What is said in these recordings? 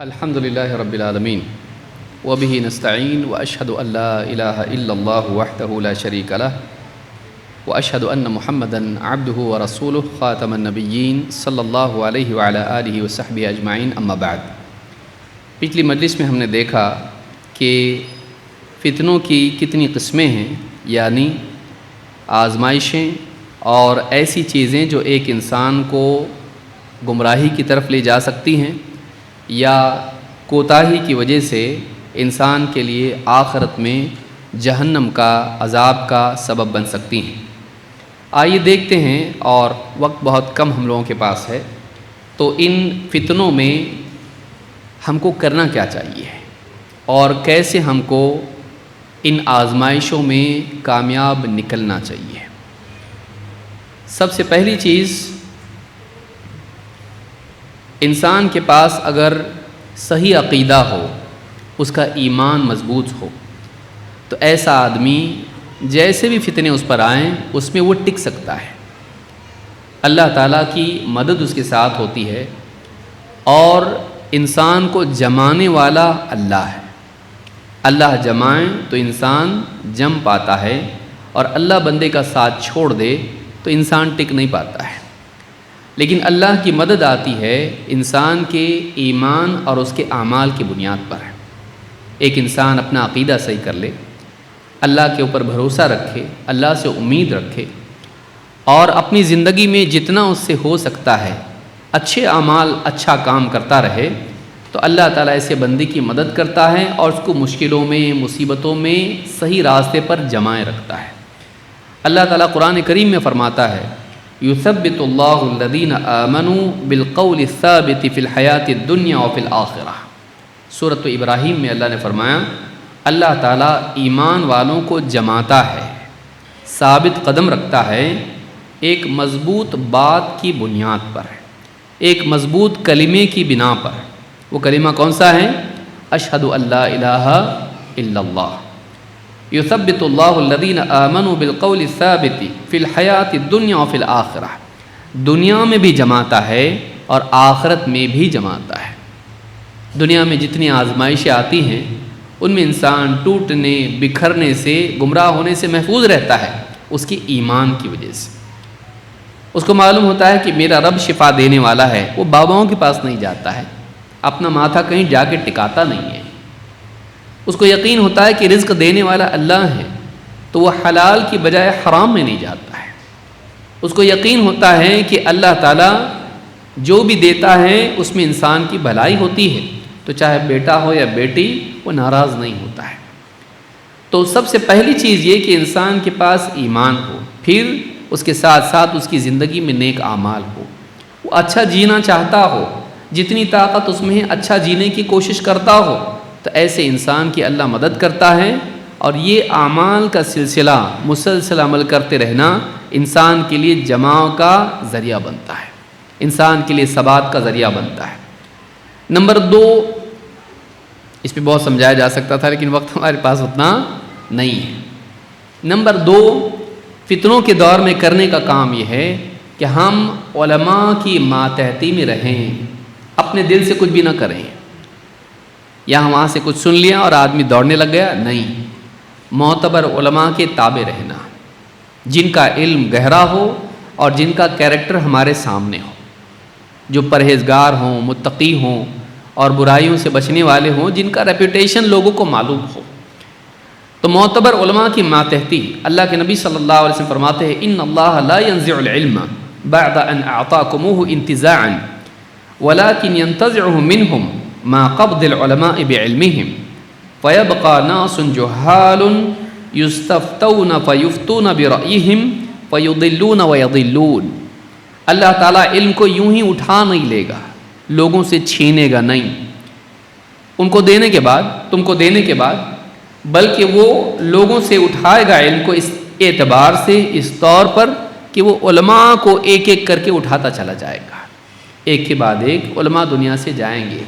الحمد لله رب العالمين وبه نستعين وأشهد أن لا إله إلا الله وحده لا شريك له وأشهد أن محمدًا عبده ورسوله خاتم النبيين صلی اللہ علیہ وعلى آلہ وصحبہ اجمعین اما بعد۔ پچھلی مجلس میں ہم نے دیکھا کہ فتنوں کی کتنی قسمیں ہیں، یعنی آزمائشیں اور ایسی چیزیں جو ایک انسان کو گمراہی کی طرف لے جا سکتی ہیں یا کوتاہی کی وجہ سے انسان کے لیے آخرت میں جہنم کا عذاب کا سبب بن سکتی ہیں۔ آئیے دیکھتے ہیں، اور وقت بہت کم ہم لوگوں کے پاس ہے، تو ان فتنوں میں ہم کو کرنا کیا چاہیے اور کیسے ہم کو ان آزمائشوں میں کامیاب نکلنا چاہیے۔ سب سے پہلی چیز، انسان کے پاس اگر صحیح عقیدہ ہو، اس کا ایمان مضبوط ہو، تو ایسا آدمی جیسے بھی فتنے اس پر آئیں اس میں وہ ٹک سکتا ہے۔ اللہ تعالیٰ کی مدد اس کے ساتھ ہوتی ہے، اور انسان کو جمانے والا اللہ ہے۔ اللہ جمائیں تو انسان جم پاتا ہے، اور اللہ بندے کا ساتھ چھوڑ دے تو انسان ٹک نہیں پاتا ہے۔ لیکن اللہ کی مدد آتی ہے انسان کے ایمان اور اس کے اعمال کی بنیاد پر ہے۔ ایک انسان اپنا عقیدہ صحیح کر لے، اللہ کے اوپر بھروسہ رکھے، اللہ سے امید رکھے، اور اپنی زندگی میں جتنا اس سے ہو سکتا ہے اچھے اعمال، اچھا کام کرتا رہے، تو اللہ تعالیٰ ایسے بندے کی مدد کرتا ہے اور اس کو مشکلوں میں، مصیبتوں میں صحیح راستے پر جمائے رکھتا ہے۔ اللہ تعالیٰ قرآن کریم میں فرماتا ہے، یثبت اللہ الذین آمنوا بالقول الثابت فی الحیات الدنیا وفی الآخرہ۔ سورۃ ابراہیم میں اللہ نے فرمایا، اللہ تعالیٰ ایمان والوں کو جماتا ہے، ثابت قدم رکھتا ہے ایک مضبوط بات کی بنیاد پر، ایک مضبوط کلمے کی بنا پر۔ وہ کلمہ کون سا ہے؟ اشہد ان لا الہ الا اللہ۔ یثبت اللہ الذین آمنوا بالقول الثابت فی الحیات الدنیا وفی الآخرہ۔ دنیا میں بھی جماتا ہے اور آخرت میں بھی جماتا ہے۔ دنیا میں جتنی آزمائشیں آتی ہیں ان میں انسان ٹوٹنے، بکھرنے سے، گمراہ ہونے سے محفوظ رہتا ہے، اس کی ایمان کی وجہ سے۔ اس کو معلوم ہوتا ہے کہ میرا رب شفا دینے والا ہے، وہ باباؤں کے پاس نہیں جاتا ہے، اپنا ماتھا کہیں جا کے ٹکاتا نہیں ہے۔ اس کو یقین ہوتا ہے کہ رزق دینے والا اللہ ہے، تو وہ حلال کی بجائے حرام میں نہیں جاتا ہے۔ اس کو یقین ہوتا ہے کہ اللہ تعالیٰ جو بھی دیتا ہے اس میں انسان کی بھلائی ہوتی ہے، تو چاہے بیٹا ہو یا بیٹی، وہ ناراض نہیں ہوتا ہے۔ تو سب سے پہلی چیز یہ کہ انسان کے پاس ایمان ہو، پھر اس کے ساتھ ساتھ اس کی زندگی میں نیک اعمال ہو، وہ اچھا جینا چاہتا ہو، جتنی طاقت اس میں ہے اچھا جینے کی کوشش کرتا ہو، تو ایسے انسان کی اللہ مدد کرتا ہے۔ اور یہ اعمال کا سلسلہ مسلسل عمل کرتے رہنا انسان کے لیے جماع کا ذریعہ بنتا ہے، انسان کے لیے ثبات کا ذریعہ بنتا ہے۔ نمبر 2، اس پہ بہت سمجھایا جا سکتا تھا لیکن وقت ہمارے پاس اتنا نہیں ہے۔ نمبر 2، فتنوں کے دور میں کرنے کا کام یہ ہے کہ ہم علماء کی ماتحتی میں رہیں، اپنے دل سے کچھ بھی نہ کریں، یا وہاں سے کچھ سن لیا اور آدمی دوڑنے لگ گیا، نہیں، معتبر علماء کے تابع رہنا، جن کا علم گہرا ہو اور جن کا کیریکٹر ہمارے سامنے ہو، جو پرہیزگار ہوں، متقی ہوں اور برائیوں سے بچنے والے ہوں، جن کا ریپوٹیشن لوگوں کو معلوم ہو۔ تو معتبر علماء کی ماتحتی، اللہ کے نبی صلی اللہ علیہ وسلم فرماتے ہیں، ان اللہ لا ينزع العلم بعد ان اعطاكموه انتزاعا ولكن ينتزعه منهم ما قبض العلماء بعلمهم فيبقى ناس جهال يستفتون فيفتون برأيهم فيضلون ويضلون۔ اللہ تعالیٰ علم کو یوں ہی اٹھا نہیں لے گا، لوگوں سے چھینے گا نہیں، ان کو دینے کے بعد، تم کو دینے کے بعد، بلکہ وہ لوگوں سے اٹھائے گا علم کو اس اعتبار سے، اس طور پر کہ وہ علماء کو ایک ایک کر کے اٹھاتا چلا جائے گا، ایک کے بعد ایک علماء دنیا سے جائیں گے۔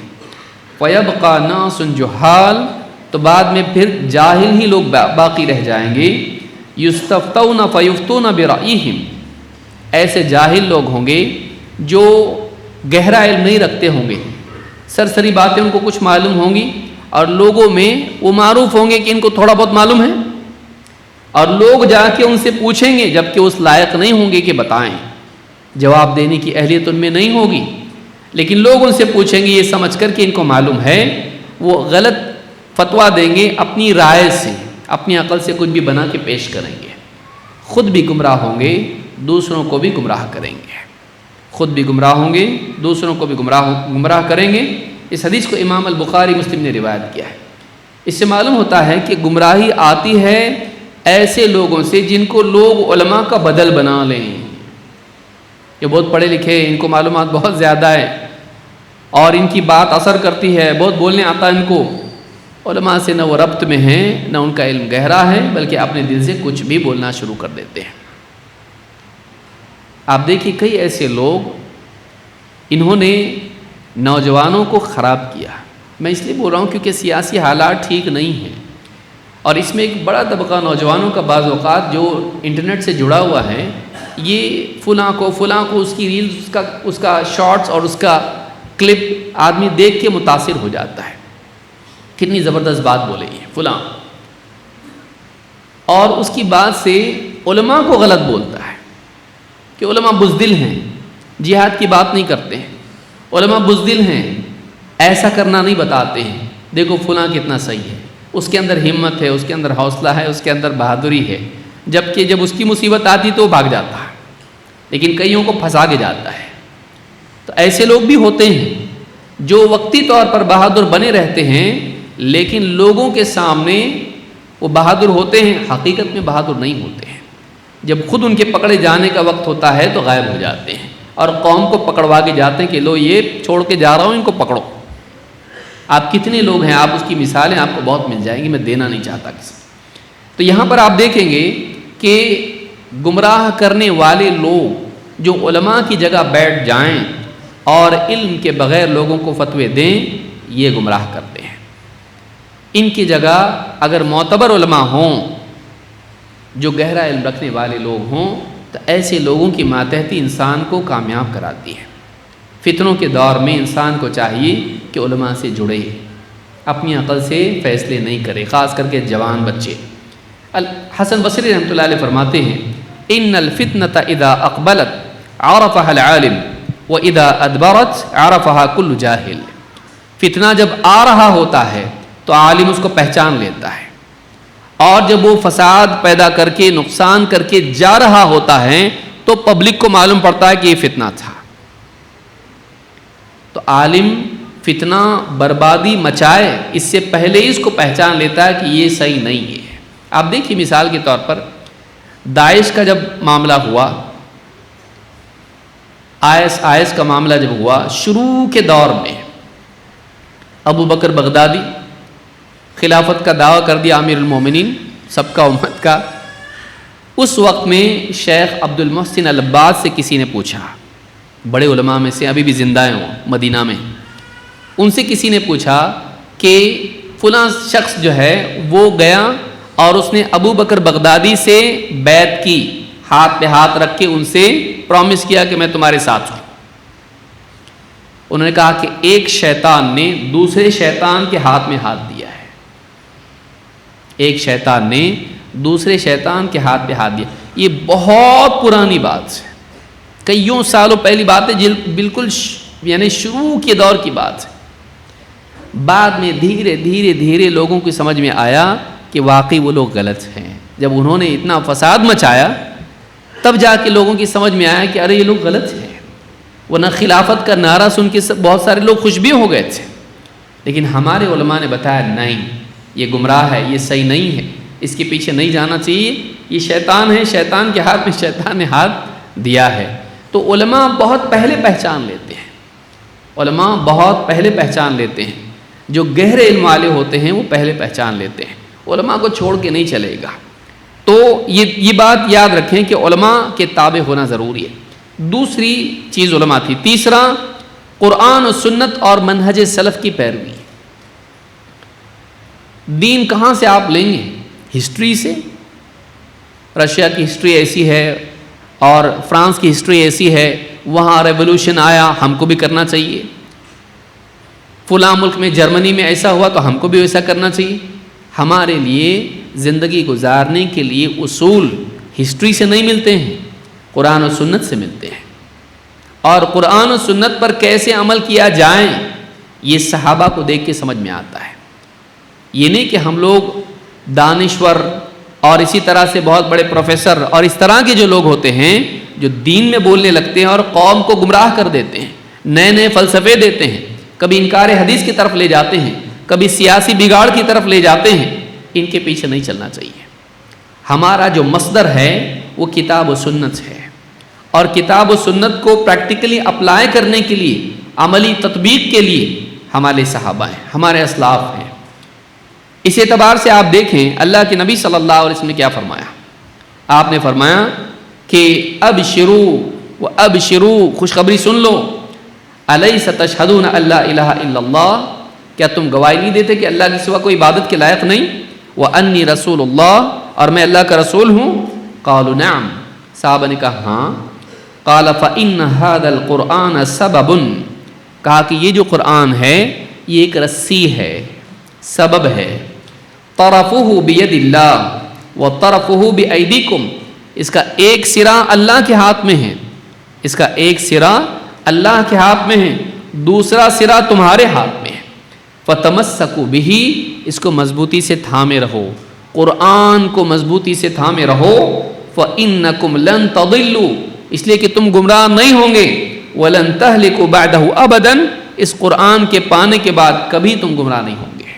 فَيَبْقَى نَاسٌ جُهَّالٌ، تو بعد میں پھر جاہل ہی لوگ باقی رہ جائیں گے۔ يُسْتَفْتَوْنَ فَيُفْتُونَ بِرَأْيِهِمْ، ایسے جاہل لوگ ہوں گے جو گہرا علم نہیں رکھتے ہوں گے، سرسری باتیں ان کو کچھ معلوم ہوں گی، اور لوگوں میں وہ معروف ہوں گے کہ ان کو تھوڑا بہت معلوم ہے، اور لوگ جا کے ان سے پوچھیں گے جبکہ اس لائق نہیں ہوں گے کہ بتائیں، جواب دینے کی اہلیت ان میں نہیں ہوگی، لیکن لوگ ان سے پوچھیں گے یہ سمجھ کر کہ ان کو معلوم ہے، وہ غلط فتویٰ دیں گے اپنی رائے سے، اپنی عقل سے کچھ بھی بنا کے پیش کریں گے، خود بھی گمراہ ہوں گے، دوسروں کو بھی گمراہ کریں گے، خود بھی گمراہ ہوں گے، دوسروں کو بھی گمراہ کریں گے۔ اس حدیث کو امام البخاری مسلم نے روایت کیا ہے۔ اس سے معلوم ہوتا ہے کہ گمراہی آتی ہے ایسے لوگوں سے جن کو لوگ علماء کا بدل بنا لیں، یہ بہت پڑھے لکھے، ان کو معلومات بہت زیادہ ہے اور ان کی بات اثر کرتی ہے، بہت بولنے آتا ہے ان کو، علماء سے نہ وہ ربط میں ہیں، نہ ان کا علم گہرا ہے، بلکہ اپنے دل سے کچھ بھی بولنا شروع کر دیتے ہیں۔ آپ دیکھیے کئی ایسے لوگ انہوں نے نوجوانوں کو خراب کیا۔ میں اس لیے بول رہا ہوں کیونکہ سیاسی حالات ٹھیک نہیں ہیں، اور اس میں ایک بڑا طبقہ نوجوانوں کا بعض اوقات جو انٹرنیٹ سے جڑا ہوا ہے، یہ فلاں کو اس کی ریلز، اس کا شارٹس اور اس کا کلپ آدمی دیکھ کے متاثر ہو جاتا ہے، کتنی زبردست بات بولے یہ فلاں، اور اس کی بات سے علماء کو غلط بولتا ہے کہ علماء بزدل ہیں، جہاد کی بات نہیں کرتے ہیں، علماء بزدل ہیں، ایسا کرنا نہیں بتاتے ہیں، دیکھو فلاں کتنا صحیح ہے، اس کے اندر ہمت ہے، اس کے اندر حوصلہ ہے، اس کے اندر بہادری ہے، جبکہ جب اس کی مصیبت آتی تو وہ بھاگ جاتا ہے، لیکن کئیوں کو پھنسا کے جاتا ہے۔ تو ایسے لوگ بھی ہوتے ہیں جو وقتی طور پر بہادر بنے رہتے ہیں، لیکن لوگوں کے سامنے وہ بہادر ہوتے ہیں، حقیقت میں بہادر نہیں ہوتے ہیں، جب خود ان کے پکڑے جانے کا وقت ہوتا ہے تو غائب ہو جاتے ہیں، اور قوم کو پکڑوا کے جاتے ہیں کہ لو یہ چھوڑ کے جا رہا ہوں، ان کو پکڑو۔ آپ کتنے لوگ ہیں، آپ اس کی مثالیں آپ کو بہت مل جائیں گی، میں دینا نہیں چاہتا کسی۔ تو یہاں پر آپ دیکھیں گے کہ گمراہ کرنے والے لوگ جو علماء کی جگہ بیٹھ جائیں اور علم کے بغیر لوگوں کو فتوے دیں، یہ گمراہ کرتے ہیں۔ ان کی جگہ اگر معتبر علماء ہوں جو گہرا علم رکھنے والے لوگ ہوں تو ایسے لوگوں کی ماتحتی انسان کو کامیاب کراتی ہے۔ فتنوں کے دور میں انسان کو چاہیے کہ علماء سے جڑے، اپنی عقل سے فیصلے نہیں کرے، خاص کر کے جوان بچے۔ حسن بصری رحمۃ اللہ علیہ فرماتے ہیں ان الفتنة اذا اقبلت عرفها العالم واذا ادبرت عرفها كل جاہل۔ فتنہ جب آ رہا ہوتا ہے تو عالم اس کو پہچان لیتا ہے، اور جب وہ فساد پیدا کر کے نقصان کر کے جا رہا ہوتا ہے تو پبلک کو معلوم پڑتا ہے کہ یہ فتنہ تھا۔ تو عالم فتنہ بربادی مچائے اس سے پہلے ہی اس کو پہچان لیتا ہے کہ یہ صحیح نہیں ہے۔ آپ دیکھیے مثال کے طور پر داعش کا جب معاملہ ہوا، آئی کا معاملہ جب ہوا، شروع کے دور میں ابو بکر بغدادی خلافت کا دعویٰ کر دیا، امیر المومنین سب کا امت کا۔ اس وقت میں شیخ عبد المحسن العباد سے کسی نے پوچھا، بڑے علماء میں سے ابھی بھی زندہ ہیں وہ مدینہ میں، ان سے کسی نے پوچھا کہ فلاں شخص جو ہے وہ گیا اور اس نے ابو بکر بغدادی سے بیعت کی، ہاتھ پہ ہاتھ رکھ کے ان سے پرومس کیا کہ میں تمہارے ساتھ ہوں۔ انہوں نے کہا کہ ایک شیطان نے دوسرے شیطان کے ہاتھ میں ہاتھ دیا ہے، ایک شیطان نے دوسرے شیطان کے ہاتھ پہ ہاتھ دیا۔ یہ بہت پرانی بات ہے، کئیوں سالوں پہلی بات ہے، بالکل یعنی شروع کے دور کی بات ہے۔ بعد میں دھیرے دھیرے دھیرے لوگوں کی سمجھ میں آیا کہ واقعی وہ لوگ غلط ہیں۔ جب انہوں نے اتنا فساد مچایا تب جا کے لوگوں کی سمجھ میں آیا کہ ارے یہ لوگ غلط ہیں، ورنہ خلافت کا نعرہ سن کے بہت سارے لوگ خوش بھی ہو گئے تھے، لیکن ہمارے علماء نے بتایا نہیں، یہ گمراہ ہے، یہ صحیح نہیں ہے، اس کے پیچھے نہیں جانا چاہیے، یہ شیطان ہے، شیطان کے ہاتھ میں شیطان نے ہاتھ دیا ہے۔ تو علماء بہت پہلے پہچان لیتے ہیں، علماء بہت پہلے پہچان لیتے ہیں، جو گہرے علم والے ہوتے ہیں وہ پہلے پہچان لیتے ہیں، علماء کو چھوڑ کے نہیں چلے گا۔ تو یہ بات یاد رکھیں کہ علماء کے تابع ہونا ضروری ہے۔ دوسری چیز علماء تھی۔ تیسرا، قرآن و سنت اور منہج سلف کی پیروی۔ دین کہاں سے آپ لیں گے؟ ہسٹری سے۔ رشیا کی ہسٹری ایسی ہے اور فرانس کی ہسٹری ایسی ہے، وہاں ریولوشن آیا، ہم کو بھی کرنا چاہیے۔ فلاں ملک میں جرمنی میں ایسا ہوا تو ہم کو بھی ویسا کرنا چاہیے. ہمارے لیے زندگی گزارنے کے لیے اصول ہسٹری سے نہیں ملتے ہیں، قرآن و سنت سے ملتے ہیں. اور قرآن و سنت پر کیسے عمل کیا جائے یہ صحابہ کو دیکھ کے سمجھ میں آتا ہے. یہ نہیں کہ ہم لوگ دانشور اور اسی طرح سے بہت بڑے پروفیسر اور اس طرح کے جو لوگ ہوتے ہیں جو دین میں بولنے لگتے ہیں اور قوم کو گمراہ کر دیتے ہیں، نئے نئے فلسفے دیتے ہیں، کبھی انکار حدیث کی طرف لے جاتے ہیں، کبھی سیاسی بگاڑ کی طرف لے جاتے ہیں. ان کے پیچھے نہیں چلنا چاہیے. ہمارا جو مصدر ہے وہ کتاب و سنت ہے، اور کتاب و سنت کو پریکٹیکلی اپلائی کرنے کے لیے، عملی تطبیق کے لیے ہمارے صحابہ ہیں، ہمارے اسلاف ہیں. اس اعتبار سے آپ دیکھیں اللہ کے نبی صلی اللہ علیہ وسلم نے کیا فرمایا. آپ نے فرمایا کہ ابشروا خوشخبری سن لو، الیس تشہدون الا الہ الا اللہ، کیا تم گواہی نہیں دیتے کہ اللہ کے سوا کوئی عبادت کے لائق نہیں، وانی رسول اللہ، اور میں اللہ کا رسول ہوں. قالوا نعم، صحابہ نے کہا ہاں. قال فإن هذا القرآن سبب، کہا کہ یہ جو قرآن ہے یہ ایک رسی ہے، سبب ہے. طرفہ بید اللہ و طرفہ بایدیکم، اس کا ایک سرا اللہ کے ہاتھ میں ہے، اس کا ایک سرا اللہ کے ہاتھ میں ہے، دوسرا سرا تمہارے ہاتھ میں ہے. فتمسکوا بہ، اس کو مضبوطی سے تھامے رہو، قرآن کو مضبوطی سے تھامے رہو. فإنکم لن تضلوا، اس لیے کہ تم گمراہ نہیں ہوں گے. ولن تہلکوا بعدہ ابدا، اس قرآن کے پانے کے بعد کبھی تم گمراہ نہیں ہوں گے.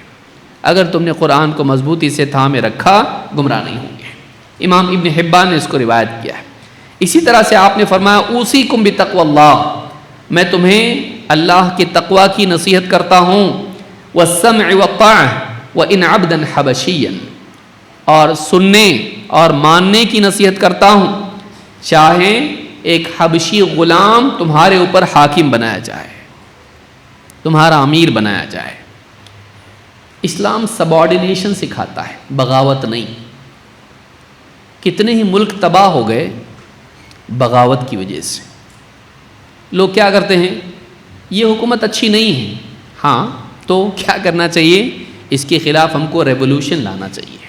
اگر تم نے قرآن کو مضبوطی سے تھامے رکھا گمراہ نہیں ہوں گے. امام ابن حبان نے اس کو روایت کیا ہے. اسی طرح سے آپ نے فرمایا اوصیکم بتقوی اللہ، میں تمہیں اللہ کے تقوی کی نصیحت کرتا ہوں. والسمع والطاعہ وان عبدا حبشیا، اور سننے اور ماننے کی نصیحت کرتا ہوں، چاہے ایک حبشی غلام تمہارے اوپر حاکم بنایا جائے، تمہارا امیر بنایا جائے. اسلام سبارڈینیشن سکھاتا ہے، بغاوت نہیں. کتنے ہی ملک تباہ ہو گئے بغاوت کی وجہ سے. لوگ کیا کرتے ہیں، یہ حکومت اچھی نہیں ہے، ہاں تو کیا کرنا چاہیے، اس کے خلاف ہم کو ریولوشن لانا چاہیے.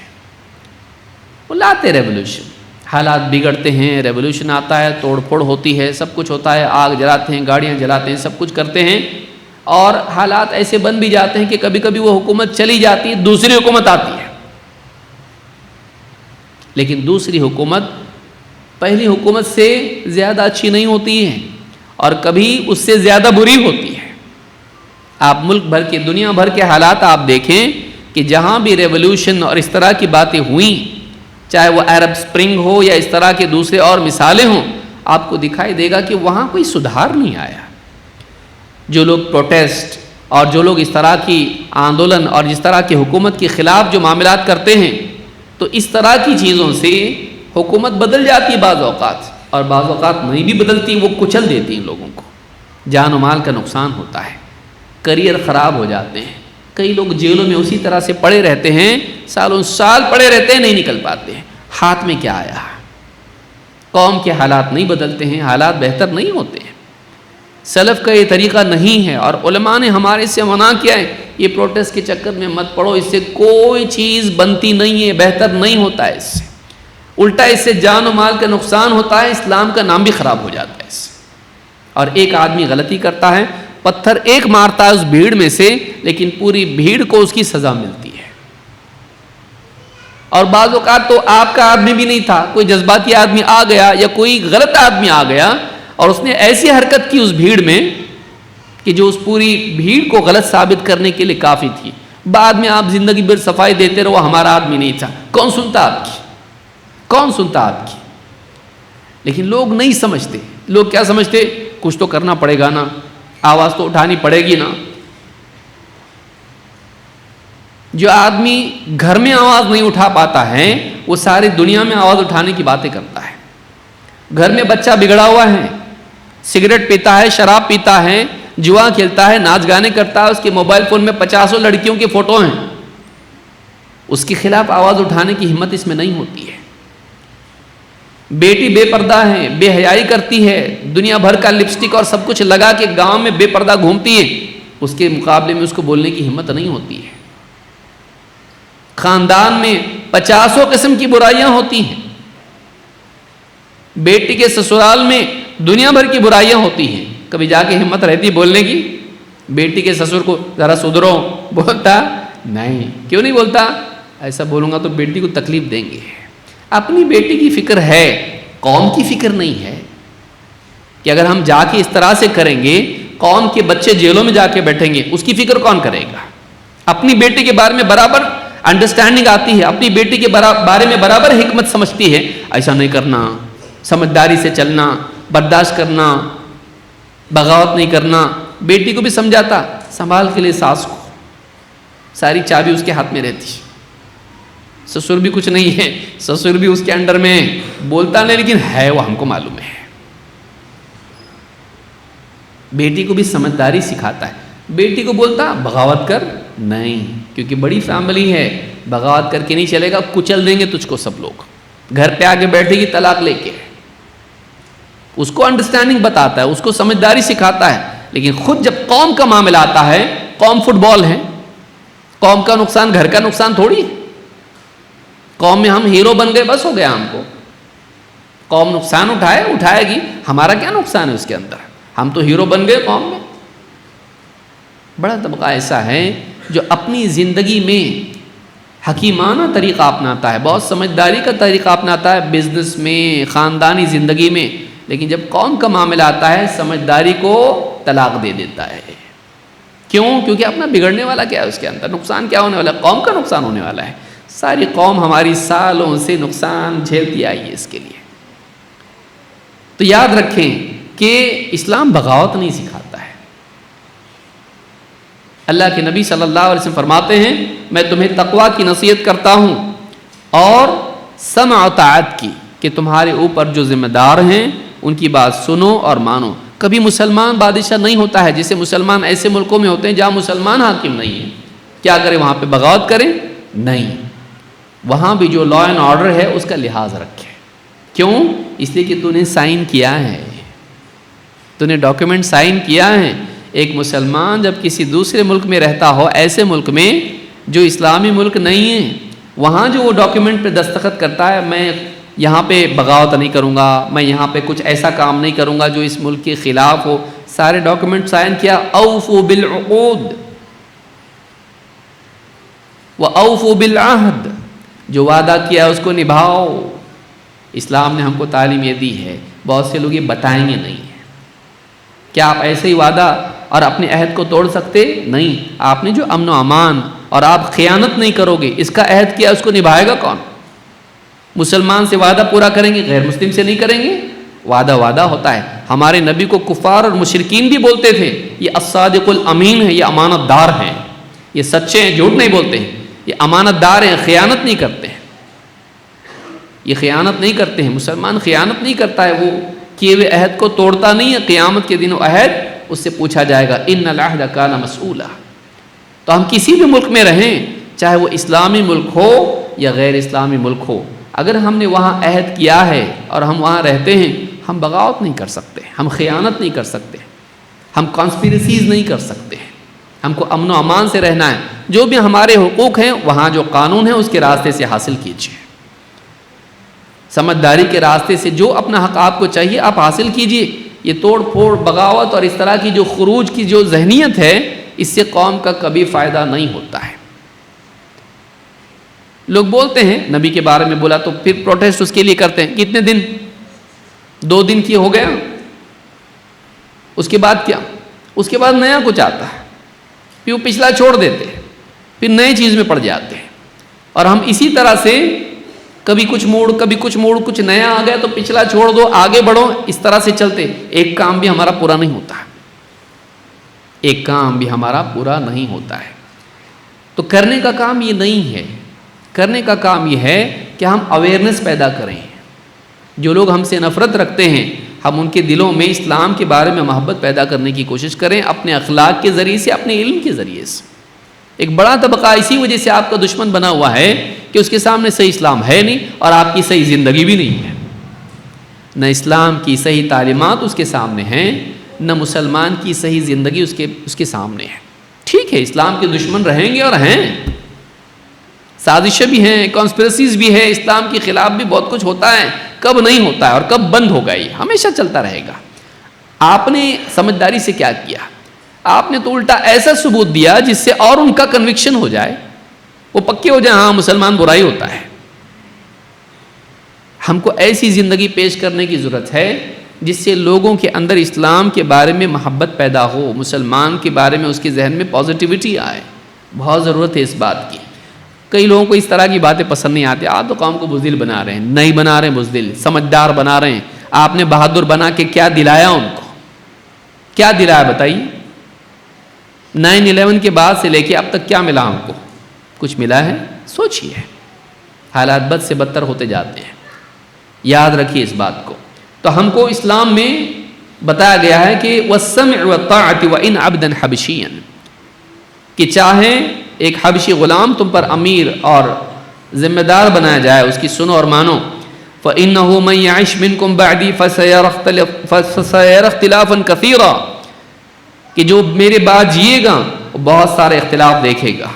وہ لاتے ریولوشن، حالات بگڑتے ہیں، ریولوشن آتا ہے، توڑ پھوڑ ہوتی ہے، سب کچھ ہوتا ہے، آگ جلاتے ہیں، گاڑیاں جلاتے ہیں، سب کچھ کرتے ہیں، اور حالات ایسے بن بھی جاتے ہیں کہ کبھی کبھی وہ حکومت چلی جاتی ہے، دوسری حکومت آتی ہے. لیکن دوسری حکومت پہلی حکومت سے زیادہ اچھی نہیں ہوتی ہے، اور کبھی اس سے زیادہ بری ہوتی ہے. آپ ملک بھر کے، دنیا بھر کے حالات آپ دیکھیں کہ جہاں بھی ریولوشن اور اس طرح کی باتیں ہوئیں، چاہے وہ عرب سپرنگ ہو یا اس طرح کے دوسرے اور مثالیں ہوں، آپ کو دکھائی دے گا کہ وہاں کوئی سدھار نہیں آیا. جو لوگ پروٹیسٹ اور جو لوگ اس طرح کی آندولن اور جس طرح کی حکومت کے خلاف جو معاملات کرتے ہیں، تو اس طرح کی چیزوں سے حکومت بدل جاتی ہے بعض اوقات، اور بعض اوقات نہیں بھی بدلتی، وہ کچل دیتی ہیں لوگوں کو، جان و مال کا نقصان ہوتا ہے، کریئر خراب ہو جاتے ہیں. کئی لوگ جیلوں میں اسی طرح سے پڑے رہتے ہیں، سالوں سال پڑے رہتے ہیں، نہیں نکل پاتے ہیں. ہاتھ میں کیا آیا؟ قوم کے حالات نہیں بدلتے ہیں، حالات بہتر نہیں ہوتے ہیں. سلف کا یہ طریقہ نہیں ہے، اور علماء نے ہمارے سے منع کیا ہے، یہ پروٹیسٹ کے چکر میں مت پڑو، اس سے کوئی چیز بنتی نہیں ہے، بہتر نہیں ہوتا ہے. اس سے الٹا اس سے جان و مال کا نقصان ہوتا ہے، اسلام کا نام بھی خراب ہو جاتا ہے اس سے. اور ایک آدمی غلطی کرتا ہے، پتھر ایک مارتا ہے اس بھیڑ میں سے، لیکن پوری بھیڑ کو اس کی سزا ملتی ہے. اور بعض اوقات تو آپ کا آدمی بھی نہیں تھا، کوئی جذباتی آدمی آ گیا یا کوئی غلط آدمی آ گیا اور اس نے ایسی حرکت کی اس بھیڑ میں کہ جو اس پوری بھیڑ کو غلط ثابت کرنے کے لیے کافی تھی. بعد میں آپ زندگی بھر صفائی دیتے رہو، ہمارا آدمی نہیں تھا، کون سنتا آپ کی، کون سنتا آپ کی. لیکن لوگ نہیں سمجھتے. لوگ کیا سمجھتے، کچھ تو کرنا پڑے گا نا، آواز تو اٹھانی پڑے گی نا. جو آدمی گھر میں آواز نہیں اٹھا پاتا ہے وہ ساری دنیا میں آواز اٹھانے کی باتیں کرتا ہے. گھر میں بچہ بگڑا ہوا ہے، سگریٹ پیتا ہے، شراب پیتا ہے، جوا کھیلتا ہے، ناچ گانے کرتا ہے، اس کے موبائل فون میں 50 لڑکیوں کی فوٹو ہیں، اس کے خلاف آواز اٹھانے کی ہمت اس میں نہیں ہوتی ہے. بیٹی بے پردہ ہے، بے حیائی کرتی ہے، دنیا بھر کا لپسٹک اور سب کچھ لگا کے گاؤں میں بے پردہ گھومتی ہے، اس کے مقابلے میں اس کو بولنے کی ہمت نہیں ہوتی ہے۔ خاندان میں 50 قسم کی برائیاں ہوتی ہیں، بیٹی کے سسرال میں دنیا بھر کی برائیاں ہوتی ہیں، کبھی جا کے ہمت رہتی بولنے کی؟ بیٹی کے سسر کو ذرا سدھرو بولتا نہیں، کیوں نہیں بولتا؟ ایسا بولوں گا تو بیٹی کو تکلیف دیں گے۔ اپنی بیٹی کی فکر ہے، قوم کی فکر نہیں ہے کہ اگر ہم جا کے اس طرح سے کریں گے قوم کے بچے جیلوں میں جا کے بیٹھیں گے، اس کی فکر کون کرے گا؟ اپنی بیٹی کے بارے میں برابر انڈرسٹینڈنگ آتی ہے، اپنی بیٹی کے بارے میں برابر حکمت سمجھتی ہے، ایسا نہیں کرنا، سمجھداری سے چلنا، برداشت کرنا، بغاوت نہیں کرنا۔ بیٹی کو بھی سمجھاتا، سنبھال کے لیے ساس کو، ساری چابی اس کے ہاتھ میں رہتی، سسر بھی کچھ نہیں ہے، سسر بھی اس کے انڈر میں بولتا نہیں لیکن ہے وہ ہم کو معلوم ہے۔ بیٹی کو بھی سمجھداری سکھاتا ہے، بیٹی کو بولتا بغاوت کر نہیں، کیونکہ بڑی فیملی ہے، بغاوت کر کے نہیں چلے گا، کچل دیں گے تجھ کو سب لوگ، گھر پہ آ کے بیٹھے گی طلاق لے کے۔ اس کو انڈرسٹینڈنگ بتاتا ہے، اس کو سمجھداری سکھاتا ہے، لیکن خود جب قوم کا معاملہ آتا ہے، قوم فٹ بال ہے، قوم کا نقصان گھر کا نقصان تھوڑی ہے۔ قوم میں ہم ہیرو بن گئے بس ہو گیا، ہم کو قوم نقصان اٹھائے گی، ہمارا کیا نقصان ہے اس کے اندر؟ ہم تو ہیرو بن گئے قوم میں۔ بڑا طبقہ ایسا ہے جو اپنی زندگی میں حکیمانہ طریقہ اپناتا ہے، بہت سمجھداری کا طریقہ اپناتا ہے بزنس میں، خاندانی زندگی میں، لیکن جب قوم کا معاملہ آتا ہے سمجھداری کو طلاق دے دیتا ہے۔ کیوں؟ کیونکہ اپنا بگڑنے والا کیا ہے اس کے اندر، نقصان کیا ہونے والا ہے؟ قوم کا نقصان ہونے والا ہے۔ ساری قوم ہماری سالوں سے نقصان جھیلتی آئی ہے اس کے لیے۔ تو یاد رکھیں کہ اسلام بغاوت نہیں سکھاتا ہے۔ اللہ کے نبی صلی اللہ علیہ وسلم فرماتے ہیں میں تمہیں تقویٰ کی نصیحت کرتا ہوں اور سمع و طاعت کی، کہ تمہارے اوپر جو ذمہ دار ہیں ان کی بات سنو اور مانو۔ کبھی مسلمان بادشاہ نہیں ہوتا ہے، جیسے مسلمان ایسے ملکوں میں ہوتے ہیں جہاں مسلمان حاکم نہیں ہیں، کیا کریں وہاں پہ بغاوت کریں؟ نہیں، وہاں بھی جو لا اینڈ آرڈر ہے اس کا لحاظ رکھیں۔ کیوں؟ اس لیے کہ تو نے سائن کیا ہے، تو نے ڈاکیومنٹ سائن کیا ہے۔ ایک مسلمان جب کسی دوسرے ملک میں رہتا ہو، ایسے ملک میں جو اسلامی ملک نہیں ہے، وہاں جو وہ ڈاکیومنٹ پہ دستخط کرتا ہے میں یہاں پہ بغاوت نہیں کروں گا، میں یہاں پہ کچھ ایسا کام نہیں کروں گا جو اس ملک کے خلاف ہو، سارے ڈاکیومنٹ سائن کیا، اوفوا بالعقود واوفوا بالعہد، جو وعدہ کیا ہے اس کو نبھاؤ۔ اسلام نے ہم کو تعلیم یہ دی ہے، بہت سے لوگ یہ بتائیں گے نہیں ہے، کیا آپ ایسے ہی وعدہ اور اپنے عہد کو توڑ سکتے؟ نہیں، آپ نے جو امن و امان اور آپ خیانت نہیں کرو گے، اس کا عہد کیا، اس کو نبھائے گا کون؟ مسلمان سے وعدہ پورا کریں گے، غیر مسلم سے نہیں کریں گے؟ وعدہ ہوتا ہے۔ ہمارے نبی کو کفار اور مشرکین بھی بولتے تھے یہ الصادق الامین ہے، یہ امانت دار ہیں، یہ سچے ہیں، جھوٹ نہیں بولتے ہیں، یہ امانت دار ہیں، خیانت نہیں کرتے ہیں، یہ خیانت نہیں کرتے ہیں۔ مسلمان خیانت نہیں کرتا ہے، وہ کیے ہوئے عہد کو توڑتا نہیں ہے، قیامت کے دن وہ عہد اس سے پوچھا جائے گا، ان العہد کان مسئولا۔ تو ہم کسی بھی ملک میں رہیں، چاہے وہ اسلامی ملک ہو یا غیر اسلامی ملک ہو، اگر ہم نے وہاں عہد کیا ہے اور ہم وہاں رہتے ہیں، ہم بغاوت نہیں کر سکتے، ہم خیانت نہیں کر سکتے، ہم کانسپیریسیز نہیں کر سکتے، ہم کو امن و امان سے رہنا ہے۔ جو بھی ہمارے حقوق ہیں وہاں جو قانون ہے اس کے راستے سے حاصل کیجیے، سمجھداری کے راستے سے جو اپنا حق آپ کو چاہیے آپ حاصل کیجیے۔ یہ توڑ پھوڑ، بغاوت اور اس طرح کی جو خروج کی جو ذہنیت ہے، اس سے قوم کا کبھی فائدہ نہیں ہوتا ہے۔ لوگ بولتے ہیں نبی کے بارے میں بولا تو پھر پروٹیسٹ اس کے لیے کرتے ہیں، کتنے دن؟ 2 دن کی ہو گیا، اس کے بعد کیا؟ اس کے بعد نیا کچھ آتا ہے، پھر وہ پچھلا چھوڑ دیتے ہیں، پھر نئے چیز میں پڑ جاتے ہیں، اور ہم اسی طرح سے کبھی کچھ موڑ کبھی کچھ موڑ، کچھ نیا آ گیا تو پچھلا چھوڑ دو، آگے بڑھو، اس طرح سے چلتے ایک کام بھی ہمارا پورا نہیں ہوتا ہے، ایک کام بھی ہمارا پورا نہیں ہوتا ہے۔ تو کرنے کا کام یہ نہیں ہے، کرنے کا کام یہ ہے کہ ہم اویئرنیس پیدا کریں، جو لوگ ہم سے نفرت رکھتے ہیں ہم ان کے دلوں میں اسلام کے بارے میں محبت پیدا کرنے کی کوشش کریں، اپنے اخلاق کے ذریعے سے، اپنے علم کے ذریعے سے۔ ایک بڑا طبقہ اسی وجہ سے آپ کا دشمن بنا ہوا ہے کہ اس کے سامنے صحیح اسلام ہے نہیں اور آپ کی صحیح زندگی بھی نہیں ہے، نہ اسلام کی صحیح تعلیمات اس کے سامنے ہیں، نہ مسلمان کی صحیح زندگی اس کے سامنے ہے۔ ٹھیک ہے اسلام کے دشمن رہیں گے اور ہیں، سازشیں بھی ہیں، کانسپریسیز بھی ہے، اسلام کے خلاف بھی بہت کچھ ہوتا ہے، کب نہیں ہوتا ہے اور کب بند ہوگا، یہ ہمیشہ چلتا رہے گا۔ آپ نے سمجھداری سے کیا کیا؟ آپ نے تو الٹا ایسا ثبوت دیا جس سے اور ان کا کنوکشن ہو جائے، وہ پکے ہو جائیں ہاں مسلمان برائی ہوتا ہے۔ ہم کو ایسی زندگی پیش کرنے کی ضرورت ہے جس سے لوگوں کے اندر اسلام کے بارے میں محبت پیدا ہو، مسلمان کے بارے میں اس کے ذہن میں پازیٹیوٹی آئے۔ بہت ضرورت ہے اس بات کی۔ کئی لوگوں کو اس طرح کی باتیں پسند نہیں آتی، آپ تو قوم کو بزدل بنا رہے ہیں، نہیں بنا رہے ہیں بزدل، سمجھدار بنا رہے ہیں۔ آپ نے بہادر بنا کے کیا دلایا ان کو؟ کیا دلایا بتائیے؟ 9/11 کے بعد سے لے کے اب تک کیا ملا ہم کو؟ کچھ ملا ہے؟ سوچئے، حالات بد سے بدتر ہوتے جاتے ہیں، یاد رکھیے اس بات کو۔ تو ہم کو اسلام میں بتایا گیا ہے کہ وَالسَّمْعِ وَالطَّاعَةِ وَإِنْ عَبْدًا حَبْشِيًّا، کہ چاہے ایک حبشی غلام تم پر امیر اور ذمہ دار بنایا جائے، اس کی سنو اور مانو۔ فَإِنَّهُ مَنْ يَعِشْ مِنْكُمْ بَعْدِي فَسَيَرَى اخْتِلَافًا كَثِيرًا، کہ جو میرے بعد جیے گا وہ بہت سارے اختلاف دیکھے گا۔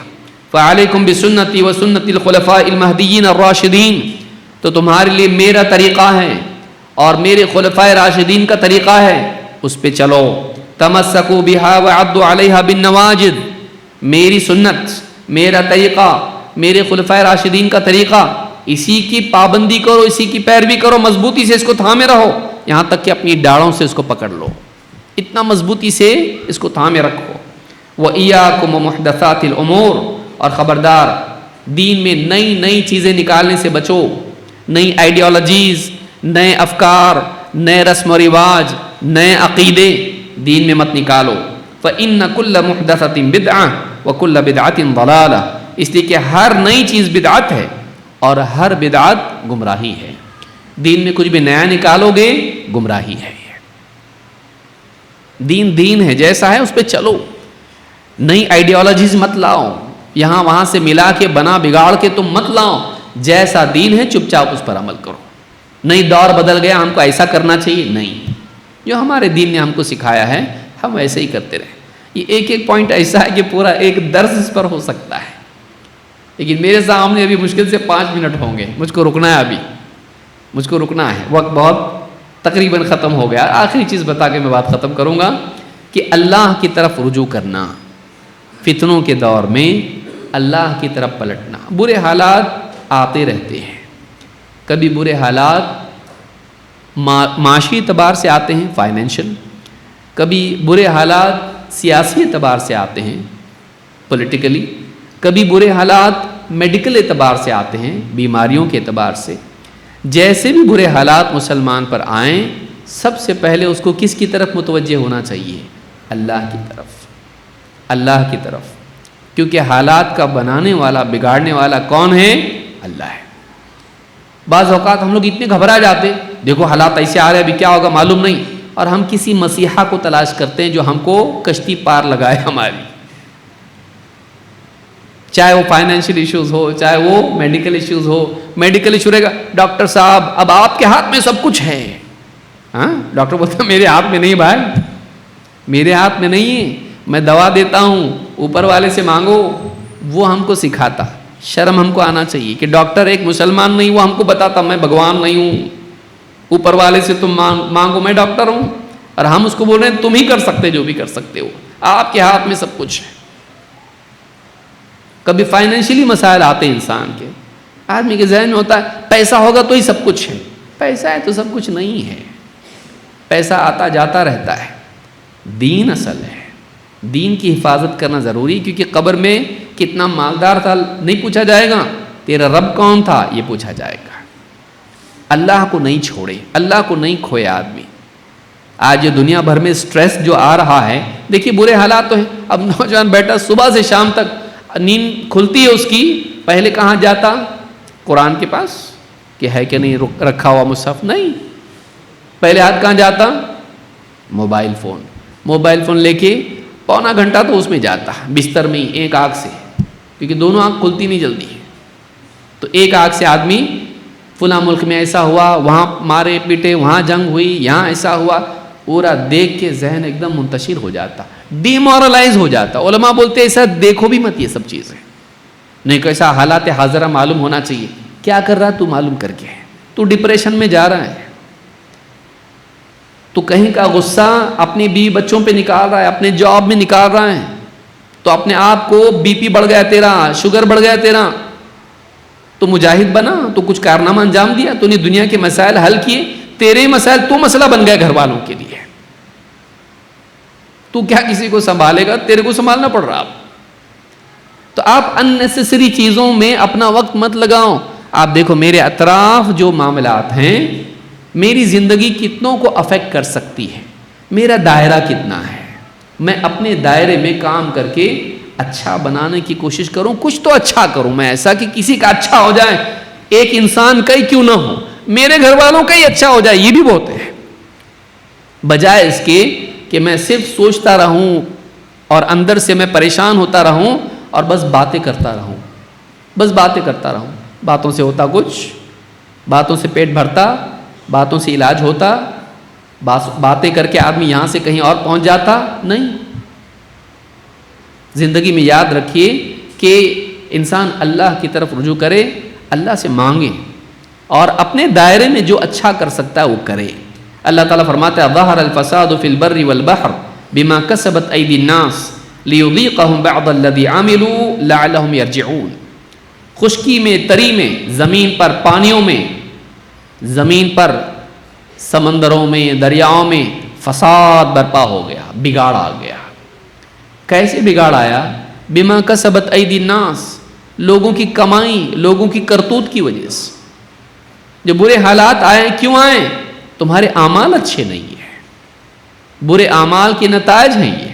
فَعَلَيْكُمْ بِسُنَّتِي وَسُنَّةِ الْخُلَفَاءِ الْمَهْدِيِّينَ الرَّاشِدِينَ، تو تمہارے لیے میرا طریقہ ہے اور میرے خلفائے راشدین کا طریقہ ہے، اس پہ چلو۔ تَمَسَّكُوا بِهَا وَعَضُّوا عَلَيْهَا بِالنَّوَاجِذِ، میری سنت، میرا طریقہ، میرے خلفائے راشدین کا طریقہ، اسی کی پابندی کرو، اسی کی پیروی کرو، مضبوطی سے اس کو تھامے رہو، یہاں تک کہ اپنی ڈاڑوں سے اس کو پکڑ لو، اتنا مضبوطی سے اس کو تھامے رکھو۔ وَإِيَّاكُمْ وَمُحْدَثَاتِ الْأُمُورِ، اور خبردار دین میں نئی نئی چیزیں نکالنے سے بچو، نئی آئیڈیالوجیز، نئے افکار، نئے رسم و رواج، نئے عقیدے دین میں مت نکالو۔ فَإِنَّ كُلَّ مُحْدَثَةٍ بِدْعَةٍ وَكُلَّ بِدْعَةٍ ضَلَالَةٍ، اس لیے کہ ہر نئی چیز بدعت ہے اور ہر بدعت گمراہی ہے۔ دین میں کچھ بھی نیا نکالو گے گمراہی ہے۔ دین دین ہے، جیسا ہے اس پہ چلو، نئی آئیڈیالوجیز مت لاؤ، یہاں وہاں سے ملا کے بنا بگاڑ کے تم مت لاؤ، جیسا دین ہے چپ چاپ اس پر عمل کرو۔ نہیں دور بدل گیا ہم کو ایسا کرنا چاہیے، نہیں، جو ہمارے دین نے ہم کو سکھایا ہے ہم ویسے ہی کرتے رہے۔ یہ ایک ایک پوائنٹ ایسا ہے کہ پورا ایک درس اس پر ہو سکتا ہے، لیکن میرے سامنے ابھی مشکل سے 5 منٹ ہوں گے، مجھ کو رکنا ہے، ابھی مجھ کو رکنا ہے، وقت بہت تقریباً ختم ہو گیا۔ آخری چیز بتا کے میں بات ختم کروں گا کہ اللہ کی طرف رجوع کرنا، فتنوں کے دور میں اللہ کی طرف پلٹنا۔ برے حالات آتے رہتے ہیں، کبھی برے حالات معاشی اعتبار سے آتے ہیں، فائنینشل، کبھی برے حالات سیاسی اعتبار سے آتے ہیں، پولیٹیکلی، کبھی برے حالات میڈیکل اعتبار سے آتے ہیں، بیماریوں کے اعتبار سے۔ جیسے بھی برے حالات مسلمان پر آئیں، سب سے پہلے اس کو کس کی طرف متوجہ ہونا چاہیے؟ اللہ کی طرف، اللہ کی طرف، کیونکہ حالات کا بنانے والا، بگاڑنے والا کون ہے؟ اللہ ہے۔ بعض اوقات ہم لوگ اتنے گھبرا جاتے، دیکھو حالات ایسے آ رہے ہیں، ابھی کیا ہوگا معلوم نہیں، اور ہم کسی مسیحا کو تلاش کرتے ہیں جو ہم کو کشتی پار لگائے ہماری، چاہے وہ فائنینشیل ایشوز ہو، چاہے وہ میڈیکل ایشوز ہو۔ میڈیکل ایشو رہے گا، ڈاکٹر صاحب اب آپ کے ہاتھ میں سب کچھ ہے، ہاں، ڈاکٹر بولتا میرے ہاتھ میں نہیں بھائی، میرے ہاتھ میں نہیں ہے، میں دوا دیتا ہوں، اوپر والے سے مانگو۔ وہ ہم کو سکھاتا، شرم ہم کو آنا چاہیے کہ ڈاکٹر ایک مسلمان نہیں، وہ ہم کو بتاتا میں بھگوان نہیں ہوں، اوپر والے سے تم مانگو، میں ڈاکٹر ہوں، اور ہم اس کو بول رہے ہیں تم ہی کر سکتے جو بھی کر سکتے ہو، آپ کے ہاتھ میں سب کچھ ہے۔ کبھی فائنینشلی مسائل آتے ہیں انسان کے، آدمی کے ذہن میں ہوتا ہے پیسہ ہوگا تو ہی سب کچھ ہے، پیسہ ہے تو سب کچھ نہیں ہے، پیسہ آتا جاتا رہتا ہے، دین اصل ہے۔ دین کی حفاظت کرنا ضروری، کیونکہ قبر میں کتنا مالدار تھا نہیں پوچھا جائے گا، تیرا رب کون تھا یہ پوچھا جائے گا۔ اللہ کو نہیں چھوڑے، اللہ کو نہیں کھوئے آدمی۔ آج یہ دنیا بھر میں سٹریس جو آ رہا ہے، دیکھیے برے حالات تو ہیں۔ اب نوجوان بیٹا صبح سے شام تک نیند کھلتی ہے اس کی، پہلے کہاں جاتا؟ قرآن کے پاس کہ ہے کہ نہیں رکھا ہوا مصحف، نہیں، پہلے ہاتھ کہاں جاتا؟ موبائل فون، موبائل فون لے کے پونا گھنٹہ تو اس میں جاتا بستر میں ہی، ایک آنکھ سے، کیونکہ دونوں آنکھ کھلتی نہیں جلدی ہے، تو ایک آنکھ سے آدمی فلاں ملک میں ایسا ہوا، وہاں مارے پیٹے، وہاں جنگ ہوئی، یہاں ایسا ہوا، پورا دیکھ کے ذہن ایک دم منتشر ہو جاتا۔ ڈیمورلائز ہو جاتا. علماء بولتے ہیں ایسا دیکھو بھی مت یہ سب چیزیں, نہیں کہ ایسا حالات حاضرہ معلوم ہونا چاہیے. کیا کر رہا تو معلوم کر کے, تو ڈپریشن میں جا رہا ہے, تو کہیں کا غصہ اپنی بیوی بچوں پہ نکال رہا ہے, اپنے جاب میں نکال رہا ہے, تو اپنے آپ کو بی پی بڑھ گیا تیرا, شوگر بڑھ گیا تیرا, تو مجاہد بنا, تو کچھ کارنامہ انجام دیا, تو نے دنیا کے مسائل حل کیے, تیرے مسائل تو مسئلہ بن گیا گھر والوں کے لیے, تو کیا کسی کو سنبھالے گا, تیرے کو سنبھالنا پڑ رہا. تو آپ اننیسیسری چیزوں میں اپنا وقت مت لگاؤ. آپ دیکھو میرے اطراف جو معاملات ہیں میری زندگی کتنوں کو افیکٹ کر سکتی ہے, میرا دائرہ کتنا ہے, میں اپنے دائرے میں کام کر کے اچھا بنانے کی کوشش کروں, کچھ تو اچھا کروں میں, ایسا کہ کسی کا اچھا ہو جائے, ایک انسان کا ہی کیوں نہ ہو, میرے گھر والوں کا ہی اچھا ہو جائے, یہ بھی بہت ہے, بجائے اس کے کہ میں صرف سوچتا رہوں اور اندر سے میں پریشان ہوتا رہوں اور بس باتیں کرتا رہوں, بس باتیں کرتا رہوں. باتوں سے ہوتا کچھ, باتوں سے پیٹ بھرتا, باتوں سے علاج ہوتا, باتیں کر کے آدمی یہاں سے کہیں اور پہنچ جاتا نہیں. زندگی میں یاد رکھیے کہ انسان اللہ کی طرف رجوع کرے, اللہ سے مانگے اور اپنے دائرے میں جو اچھا کر سکتا ہے وہ کرے. اللہ تعالیٰ فرماتا ہے ظہر الفساد فی البر والبحر بما کسبت ایدی الناس لیذیقہم بعض الذی عملوا لعلہم یرجعون. خشکی میں, تری میں, زمین پر, پانیوں میں, زمین پر, سمندروں میں, دریاؤں میں فساد برپا ہو گیا, بگاڑ آ گیا. کیسے بگاڑ آیا؟ بما کسبت ایدی الناس, لوگوں کی کمائی, لوگوں کی کرتوت کی وجہ سے. جو برے حالات آئے کیوں آئے؟ تمہارے اعمال اچھے نہیں ہیں, برے اعمال کے نتائج ہیں یہ.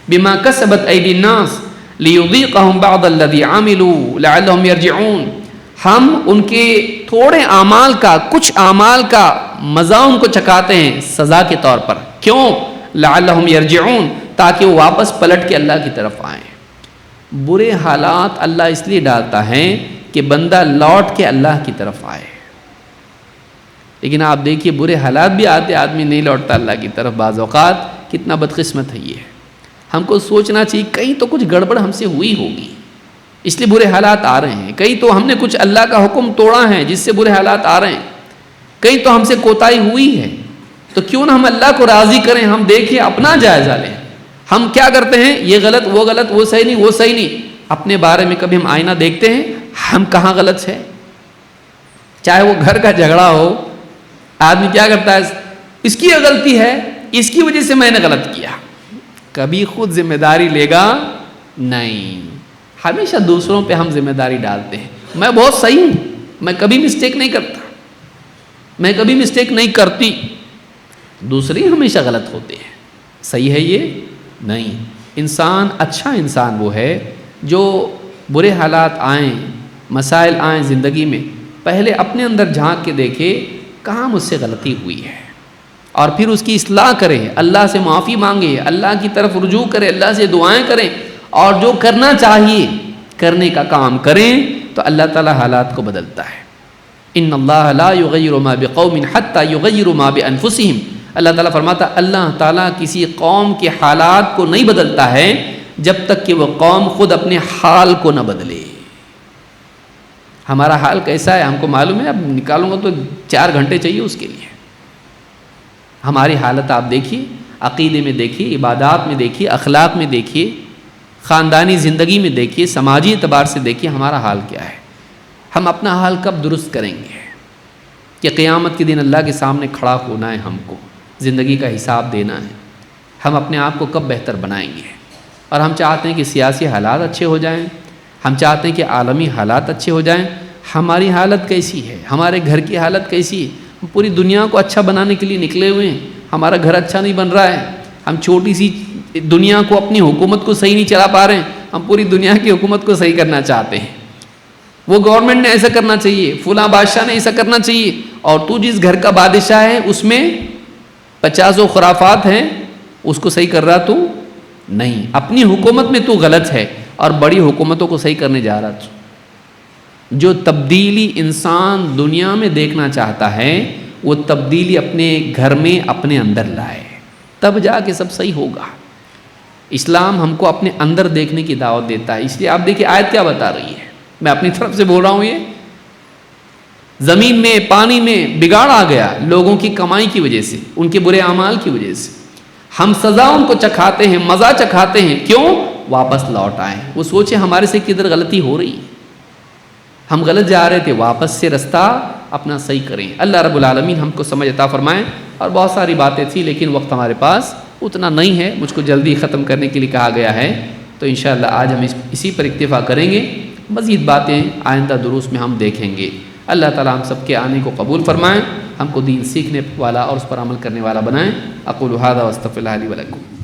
بما کسبت ایدی الناس لیذیقہم بعض الذی عملوا لعلہم یرجعون. ہم ان کے تھوڑے اعمال کا, کچھ اعمال کا مزہ ان کو چکھاتے ہیں سزا کے طور پر. کیوں؟ لعلہم یرجعون, تاکہ وہ واپس پلٹ کے اللہ کی طرف آئیں. برے حالات اللہ اس لیے ڈالتا ہے کہ بندہ لوٹ کے اللہ کی طرف آئے. لیکن آپ دیکھیے برے حالات بھی آتے, آدمی نہیں لوٹتا اللہ کی طرف. بعض اوقات کتنا بدقسمت ہے یہ. ہم کو سوچنا چاہیے کہیں تو کچھ گڑبڑ ہم سے ہوئی ہوگی, اس لیے برے حالات آ رہے ہیں. کہیں تو ہم نے کچھ اللہ کا حکم توڑا ہے جس سے برے حالات آ رہے ہیں. کہیں تو ہم سے کوتاہی ہوئی ہے. تو کیوں نہ ہم اللہ کو راضی کریں, ہم دیکھیں, اپنا جائزہ لیں. ہم کیا کرتے ہیں, یہ غلط, وہ غلط, وہ صحیح نہیں, وہ صحیح نہیں. اپنے بارے میں کبھی ہم آئینہ دیکھتے ہیں ہم کہاں غلط ہے؟ چاہے وہ گھر کا جھگڑا ہو, آدمی کیا کرتا ہے, اس کی یہ غلطی ہے, اس کی وجہ سے میں نے غلط کیا. کبھی خود ذمہ داری لے گا نہیں, ہمیشہ دوسروں پہ ہم ذمہ داری ڈالتے ہیں. میں بہت صحیح ہوں, میں کبھی مسٹیک نہیں کرتا, میں کبھی مسٹیک نہیں کرتی. دوسرے ہمیشہ غلط ہوتے ہیں. صحیح ہے یہ نہیں. انسان, اچھا انسان وہ ہے جو برے حالات آئیں, مسائل آئیں زندگی میں, پہلے اپنے اندر جھانک کے دیکھے کہاں مجھ سے غلطی ہوئی ہے, اور پھر اس کی اصلاح کرے, اللہ سے معافی مانگے, اللہ کی طرف رجوع کرے, اللہ سے دعائیں کریں, اور جو کرنا چاہیے کرنے کا کام کریں, تو اللہ تعالیٰ حالات کو بدلتا ہے. ان اللہ لا یغیر ما بقوم حتی یغیروا ما بانفسہم. اللہ تعالیٰ فرماتا اللہ تعالیٰ کسی قوم کے حالات کو نہیں بدلتا ہے جب تک کہ وہ قوم خود اپنے حال کو نہ بدلے. ہمارا حال کیسا ہے ہم کو معلوم ہے, اب نکالوں گا تو 4 گھنٹے چاہیے اس کے لیے. ہماری حالت آپ دیکھیے, عقیدے میں دیکھیے, عبادات میں دیکھیے, اخلاق میں دیکھیے, خاندانی زندگی میں دیکھیے, سماجی اعتبار سے دیکھیے ہمارا حال کیا ہے. ہم اپنا حال کب درست کریں گے کہ قیامت کے دن اللہ کے سامنے کھڑا ہونا ہے, ہم کو زندگی کا حساب دینا ہے. ہم اپنے آپ کو کب بہتر بنائیں گے؟ اور ہم چاہتے ہیں کہ سیاسی حالات اچھے ہو جائیں, ہم چاہتے ہیں کہ عالمی حالات اچھے ہو جائیں. ہماری حالت کیسی ہے, ہمارے گھر کی حالت کیسی ہے؟ ہم پوری دنیا کو اچھا بنانے کے لیے نکلے ہوئے ہیں, ہمارا گھر اچھا نہیں بن رہا ہے. ہم چھوٹی سی دنیا کو, اپنی حکومت کو صحیح نہیں چلا پا رہے ہیں, ہم پوری دنیا کی حکومت کو صحیح کرنا چاہتے ہیں. وہ گورنمنٹ نے ایسا کرنا چاہیے, فلاں بادشاہ نے ایسا کرنا چاہیے, اور تو جس گھر کا بادشاہ ہے اس میں 50 خرافات ہیں, اس کو صحیح کر رہا تو نہیں. اپنی حکومت میں تو غلط ہے اور بڑی حکومتوں کو صحیح کرنے جا رہا تو. جو تبدیلی انسان دنیا میں دیکھنا چاہتا ہے وہ تبدیلی اپنے گھر میں, اپنے اندر لائے, تب جا کے سب صحیح ہوگا. اسلام ہم کو اپنے اندر دیکھنے کی دعوت دیتا ہے. اس لیے آپ دیکھیں آیت کیا بتا رہی ہے، میں اپنی طرف سے بول رہا ہوں، یہ زمین میں پانی میں بگاڑ آ گیا لوگوں کی کمائی کی وجہ سے، ان کے برے اعمال کی وجہ سے. ہم سزا ان کو چکھاتے ہیں، مزہ چکھاتے ہیں، کیوں؟ واپس لوٹ آئیں. وہ سوچیں ہمارے سے کدھر غلطی ہو رہی ہے، ہم غلط جا رہے تھے، واپس سے رستہ اپنا صحیح کریں. اللہ رب العالمین ہم کو سمجھ عطا فرمائیں. اور بہت ساری باتیں تھیں لیکن وقت ہمارے پاس اتنا نہیں ہے، مجھ کو جلدی ختم کرنے کے لیے کہا گیا ہے، تو انشاءاللہ آج ہم اسی پر اکتفا کریں گے. مزید باتیں آئندہ دروس میں ہم دیکھیں گے. اللہ تعالی ہم سب کے آنے کو قبول فرمائیں، ہم کو دین سیکھنے والا اور اس پر عمل کرنے والا بنائیں. اقول ھذا واستغفر اللہ لی ولکم.